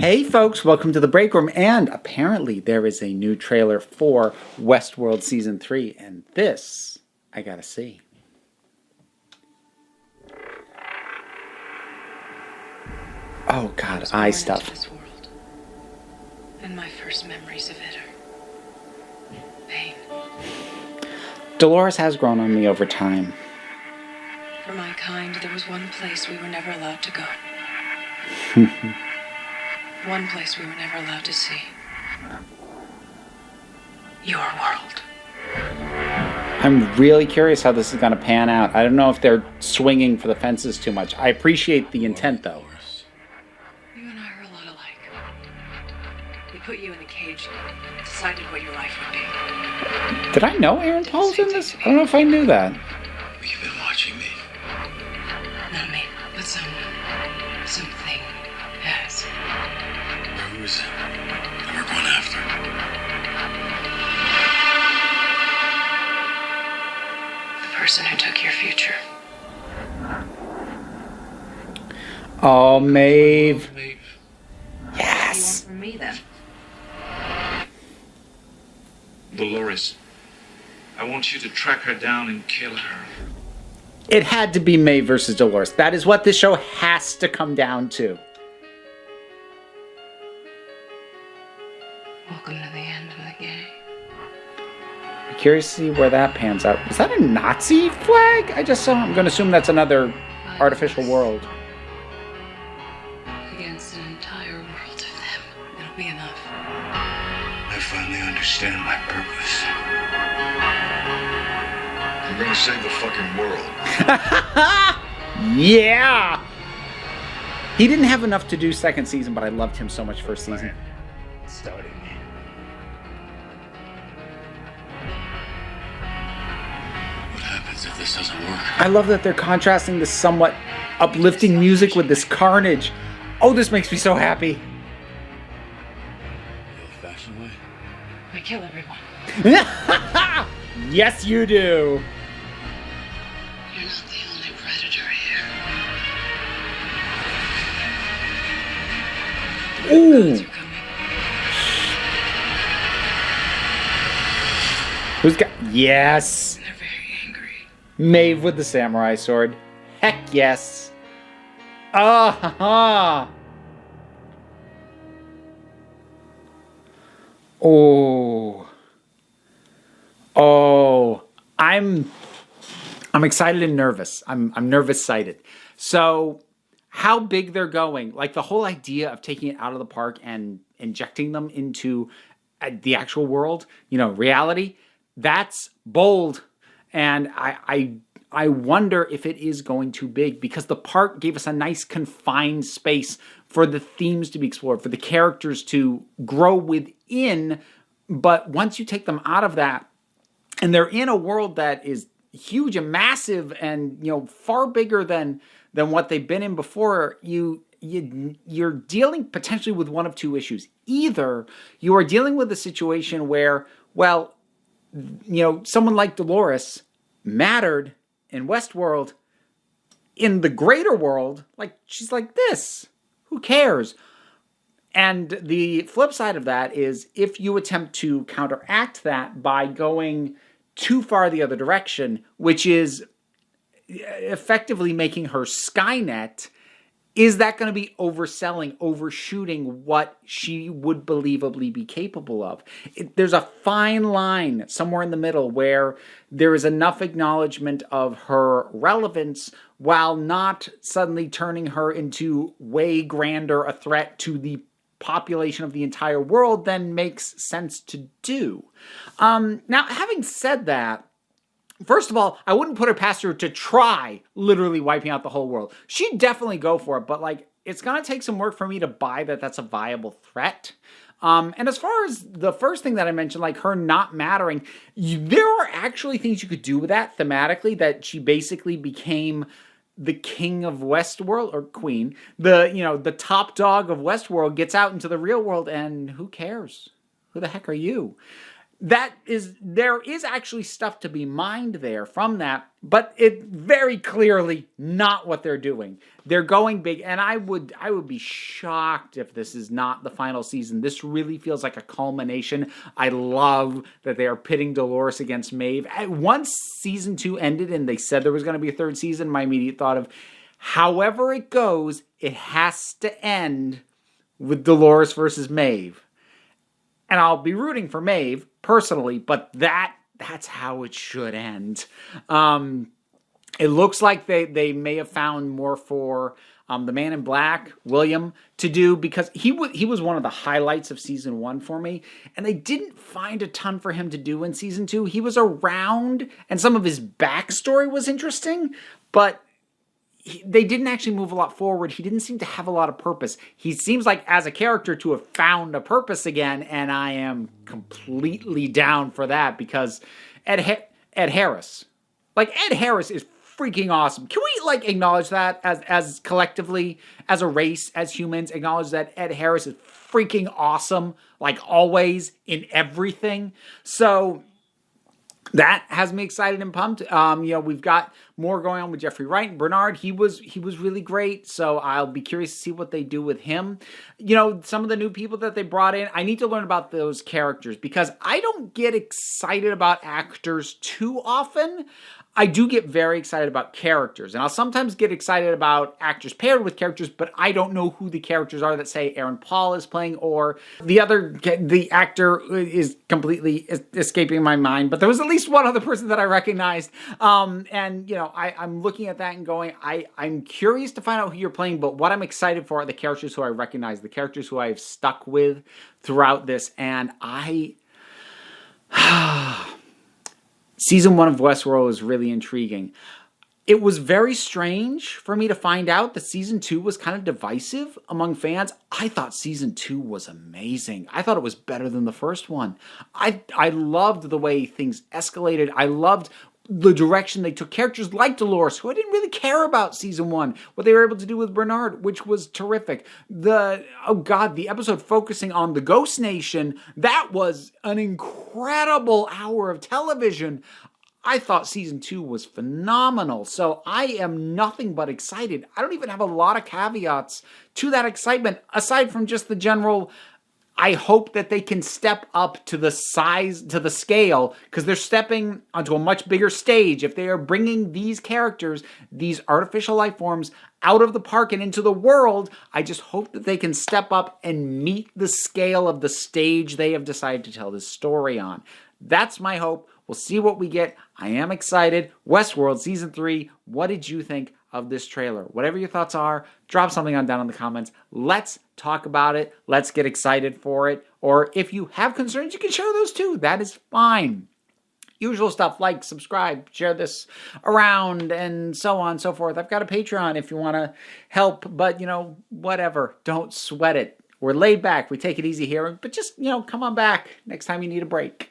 Hey folks, welcome to the break room, and apparently there is a new trailer for Westworld Season 3, and this, I gotta see. Oh god, eye stuff. This world, and my first memories of it are pain. Dolores has grown on me over time. For my kind, there was one place we were never allowed to go. One place we were never allowed to see. Your world. I'm really curious how this is going to pan out. I don't know if they're swinging for the fences too much. I appreciate the intent, though. You and I are a lot alike. We put you in a cage and decided what your life would be. Did I know Aaron Paul's in this? I don't know if I knew that. You've been watching me. Not me, but something has. Who is it that we're going after? The person who took your future. Oh, Maeve. Maeve. Yes. What do you want from me, then? Dolores. I want you to track her down and kill her. It had to be Maeve versus Dolores. That is what this show has to come down to. Welcome to the end of the game. I'm curious to see where that pans out. Is that a Nazi flag I just saw? I'm going to assume that's another artificial world. Against an entire world of them. It'll be enough. I finally understand my purpose. I'm gonna save the fucking world. Yeah! He didn't have enough to do second season, but I loved him so much first season. Starting. What happens if this doesn't work? I love that they're contrasting this somewhat uplifting music with this carnage. Oh, this makes me so happy. The old-fashioned way? We kill everyone. Yes, you do. You're not the only predator here. Ooh. Gods are coming. Who's got... Yes. And they're very angry. Maeve with the samurai sword. Heck yes. Ah-ha-ha. Oh. Oh. I'm excited and nervous. I'm nervous-sighted. So, how big they're going, like the whole idea of taking it out of the park and injecting them into the actual world, reality, that's bold. And I wonder if it is going too big, because the park gave us a nice confined space for the themes to be explored, for the characters to grow within. But once you take them out of that, and they're in a world that is huge and massive and, far bigger than what they've been in before, you're dealing potentially with one of two issues. Either you are dealing with a situation where, well, someone like Dolores mattered in Westworld. In the greater world, like, she's like this. Who cares? And the flip side of that is, if you attempt to counteract that by going too far the other direction, which is effectively making her Skynet, is that going to be overselling, overshooting what she would believably be capable of? There's a fine line somewhere in the middle where there is enough acknowledgement of her relevance while not suddenly turning her into way grander a threat to the population of the entire world than makes sense to do. Now, having said that, first of all, I wouldn't put her past her to try literally wiping out the whole world. She'd definitely go for it, but it's going to take some work for me to buy that that's a viable threat. And as far as the first thing that I mentioned, like her not mattering, there are actually things you could do with that thematically, that she basically became the king of Westworld, or queen, the top dog of Westworld, gets out into the real world, and who cares? Who the heck are you? there is actually stuff to be mined there from that, but it very clearly not what they're doing. They're going big, and I would be shocked if this is not the final season. This really feels like a culmination. I love that they are pitting Dolores against Maeve. Once season 2 ended and they said there was going to be a third season, my immediate thought of, however it goes, it has to end with Dolores versus Maeve. And I'll be rooting for Maeve personally, but that's how it should end. It looks like they may have found more for the Man in Black, William, to do, because he was one of the highlights of season 1 for me, and they didn't find a ton for him to do in season 2. He was around, and some of his backstory was interesting, but they didn't actually move a lot forward. He didn't seem to have a lot of purpose. He seems like, as a character, to have found a purpose again, and I am completely down for that, because Ed Harris is freaking awesome. Can we acknowledge that as collectively, as a race, as humans, acknowledge that Ed Harris is freaking awesome, always, in everything. So that has me excited and pumped. We've got more going on with Jeffrey Wright and Bernard. He was really great, so I'll be curious to see what they do with him. Some of the new people that they brought in, I need to learn about those characters, because I don't get excited about actors too often. I do get very excited about characters, and I'll sometimes get excited about actors paired with characters, but I don't know who the characters are that, say, Aaron Paul is playing, or the actor is completely escaping my mind, but there was at least one other person that I recognized, I'm looking at that and going, I'm curious to find out who you're playing, but what I'm excited for are the characters who I recognize, the characters who I've stuck with throughout this, and Season 1 of Westworld is really intriguing. It was very strange for me to find out that Season 2 was kind of divisive among fans. I thought Season 2 was amazing. I thought it was better than the first one. I loved the way things escalated. I loved the direction they took. Characters like Dolores, who I didn't really care about Season 1, what they were able to do with Bernard, which was terrific. The episode focusing on the Ghost Nation, that was an incredible hour of television. I thought Season 2 was phenomenal, so I am nothing but excited. I don't even have a lot of caveats to that excitement, aside from just the general, I hope that they can step up to the scale, because they're stepping onto a much bigger stage. If they are bringing these characters, these artificial life forms, out of the park and into the world, I just hope that they can step up and meet the scale of the stage they have decided to tell this story on. That's my hope. We'll see what we get. I am excited. Westworld Season 3, what did you think of this trailer? Whatever your thoughts are, drop something down in the comments. Let's talk about it. Let's get excited for it. Or if you have concerns, you can share those too. That is fine. Usual stuff, like, subscribe, share this around, and so on and so forth. I've got a Patreon if you want to help, but, whatever. Don't sweat it. We're laid back. We take it easy here, but just, come on back next time you need a break.